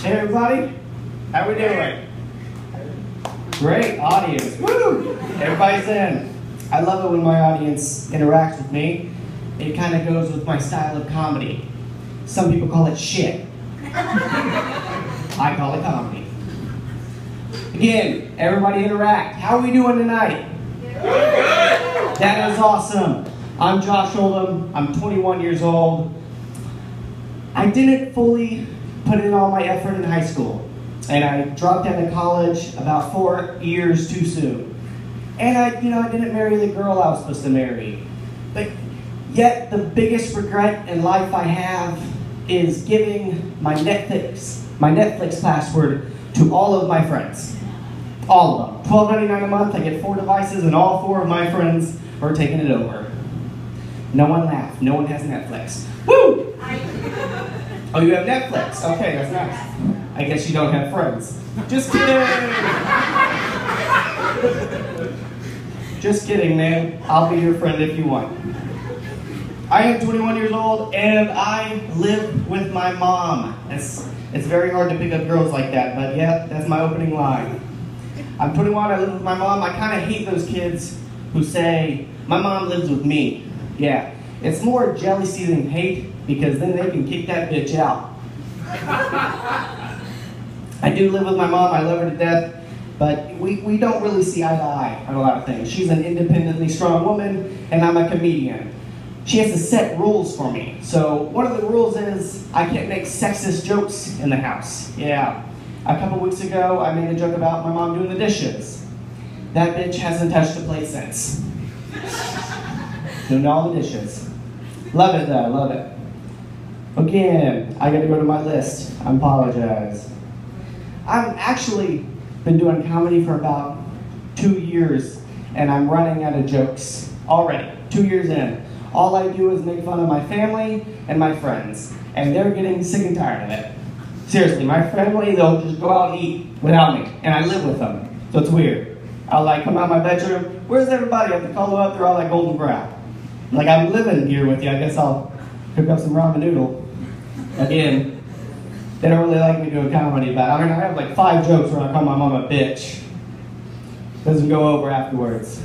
Hey everybody, how we doing? Great audience, woo! Everybody's in. I love it when my audience interacts with me. It kind of goes with my style of comedy. Some people call it shit. I call it comedy. Again, everybody interact. How are we doing tonight? That is awesome. I'm Josh Oldham. I'm 21 years old. I didn't fully put in all my effort in high school, and I dropped out of college about 4 years too soon. And I didn't marry the girl I was supposed to marry. But yet the biggest regret in life I have is giving my Netflix password to all of my friends. All of them. $12.99 a month, I get 4 devices, and all 4 of my friends are taking it over. No one laughed. No one has Netflix. Woo! Oh, you have Netflix? Okay, that's nice. I guess you don't have friends. Just kidding! Just kidding, man. I'll be your friend if you want. I am 21 years old, and I live with my mom. It's very hard to pick up girls like that, but yeah, that's my opening line. I'm 21, I live with my mom. I kind of hate those kids who say, my mom lives with me. Yeah, it's more jealousy than hate, because then they can kick that bitch out. I do live with my mom, I love her to death, but we don't really see eye to eye on a lot of things. She's an independently strong woman, and I'm a comedian. She has to set rules for me. So one of the rules is I can't make sexist jokes in the house. Yeah. A couple weeks ago, I made a joke about my mom doing the dishes. That bitch hasn't touched a plate since. Doing all the dishes. Love it though, love it. Again, I gotta go to my list. I apologize. I've actually been doing comedy for about 2 years, and I'm running out of jokes already, 2 years in. All I do is make fun of my family and my friends, and they're getting sick and tired of it. Seriously, my family, they'll just go out and eat without me, and I live with them, so it's weird. I'll come out of my bedroom, where's everybody? I have to call them up, they're all like golden brown. Like, I'm living here with you, I guess I'll cook up some ramen noodle. Again, they don't really like me doing comedy, but I have like 5 jokes where I call my mom a bitch. Doesn't go over afterwards.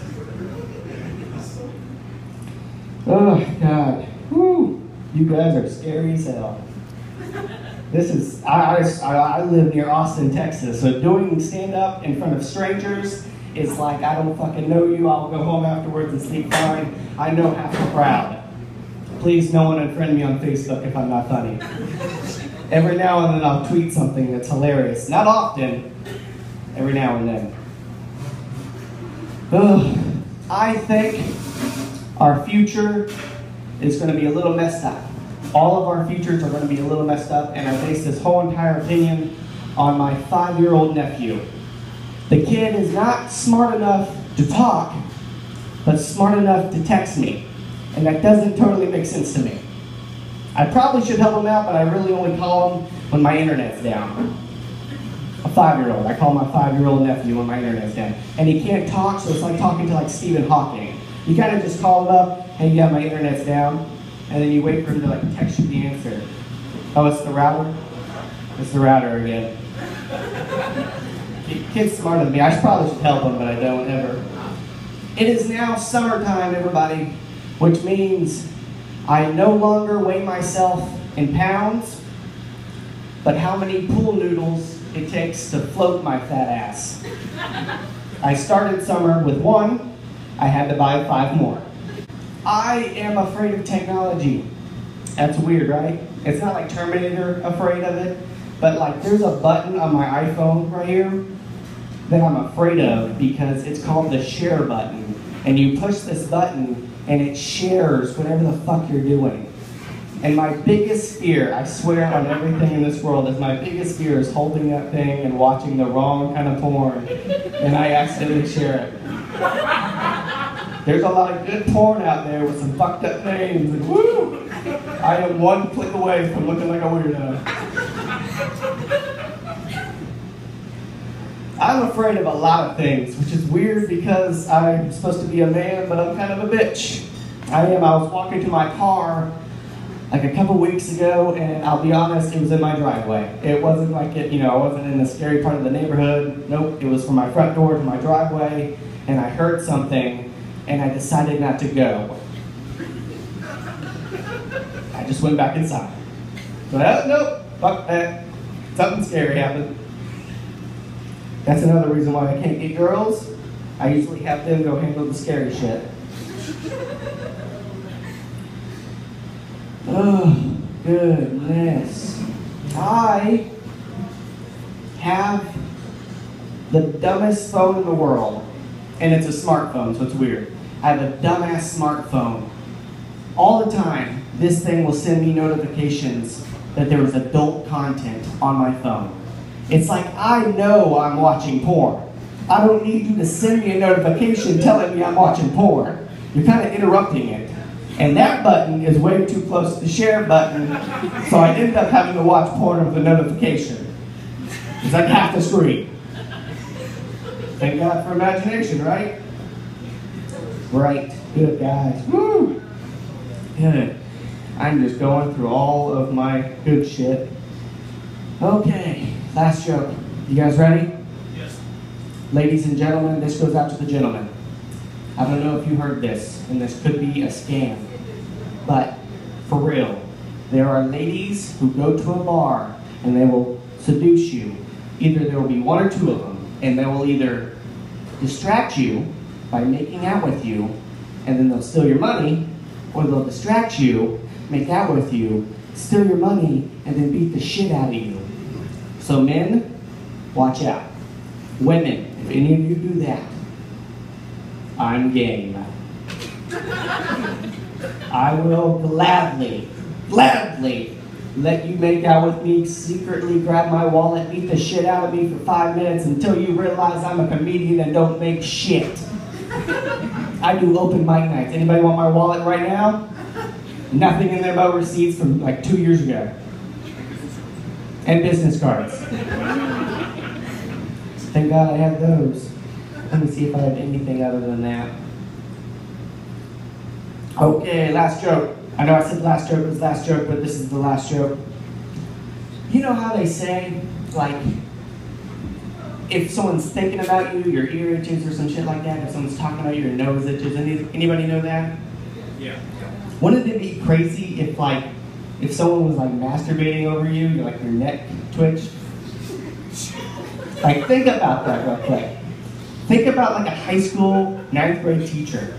Oh, God. Woo. You guys are scary as hell. This is, I live near Austin, Texas, so doing stand-up in front of strangers is like, I don't fucking know you, I'll go home afterwards and sleep fine. I know half the crowd. Please, no one unfriend me on Facebook if I'm not funny. Every now and then I'll tweet something that's hilarious. Not often, every now and then. Ugh. I think our future is going to be a little messed up. All of our futures are going to be a little messed up, and I base this whole entire opinion on my 5-year-old nephew. The kid is not smart enough to talk, but smart enough to text me. And that doesn't totally make sense to me. I probably should help him out, but I really only call him when my internet's down. A 5-year-old. I call my 5-year-old nephew when my internet's down. And he can't talk, so it's like talking to like Stephen Hawking. You kind of just call him up, hey, yeah, my internet's down. And then you wait for him to like text you the answer. Oh, it's the router? It's the router again. Kid's smarter than me. I probably should help him, but I don't ever. It is now summertime, everybody, which means I no longer weigh myself in pounds, but how many pool noodles it takes to float my fat ass. I started summer with 1, I had to buy 5 more. I am afraid of technology. That's weird, right? It's not like Terminator afraid of it, but like there's a button on my iPhone right here that I'm afraid of because it's called the share button. And you push this button and it shares whatever the fuck you're doing. And my biggest fear, I swear on everything in this world, is my biggest fear is holding that thing and watching the wrong kind of porn and I accidentally share it. There's a lot of good porn out there with some fucked up names, and woo! I am 1 click away from looking like a weirdo. I'm afraid of a lot of things, which is weird because I'm supposed to be a man, but I'm kind of a bitch. I am. I was walking to my car like a couple weeks ago, and I'll be honest, it was in my driveway. It wasn't like I wasn't in the scary part of the neighborhood. Nope, it was from my front door to my driveway, and I heard something, and I decided not to go. I just went back inside. But nope, fuck that. Something scary happened. That's another reason why I can't get girls. I usually have them go handle the scary shit. Oh, goodness. I have the dumbest phone in the world. And it's a smartphone, so it's weird. I have a dumbass smartphone. All the time, this thing will send me notifications that there is adult content on my phone. It's like, I know I'm watching porn. I don't need you to send me a notification telling me I'm watching porn. You're kind of interrupting it. And that button is way too close to the share button, so I end up having to watch porn with the notification. It's like half the screen. Thank God for imagination, right? Right. Good, guys. Woo! Good. I'm just going through all of my good shit. Okay, last joke. You guys ready? Yes. Ladies and gentlemen, this goes out to the gentlemen. I don't know if you heard this, and this could be a scam, but for real, there are ladies who go to a bar and they will seduce you. Either there will be one or two of them, and they will either distract you by making out with you, and then they'll steal your money, or they'll distract you, make out with you, steal your money, and then beat the shit out of you. So men, watch out. Women, if any of you do that, I'm game. I will gladly let you make out with me, secretly grab my wallet, beat the shit out of me for 5 minutes until you realize I'm a comedian and don't make shit. I do open mic nights. Anybody want my wallet right now? Nothing in there but receipts from like 2 years ago. And business cards. Thank God I have those. Let me see if I have anything other than that. Okay, last joke. I know I said last joke was last joke, but this is the last joke. You know how they say, like, if someone's thinking about you, your ear itches or some shit like that, if someone's talking about you, your nose itches. Anybody know that? Yeah. Wouldn't it be crazy if someone was like masturbating over you, like your neck twitched? Like, think about that real quick. Think about like a high school 9th grade teacher,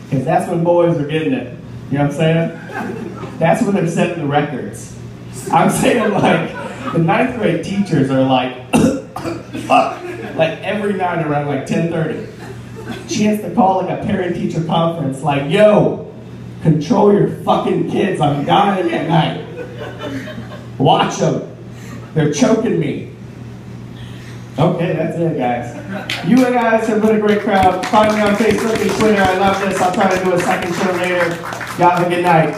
because that's when boys are getting it. You know what I'm saying? That's when they're setting the records. I'm saying like the 9th grade teachers are like, fuck, like every night around like 10:30. She has to call like a parent-teacher conference, like, yo, control your fucking kids. I'm dying at night. Watch them. They're choking me. Okay, that's it, guys. You guys have been a great crowd. Find me on Facebook and Twitter. I love this. I'll try to do a second show later. Y'all have a good night.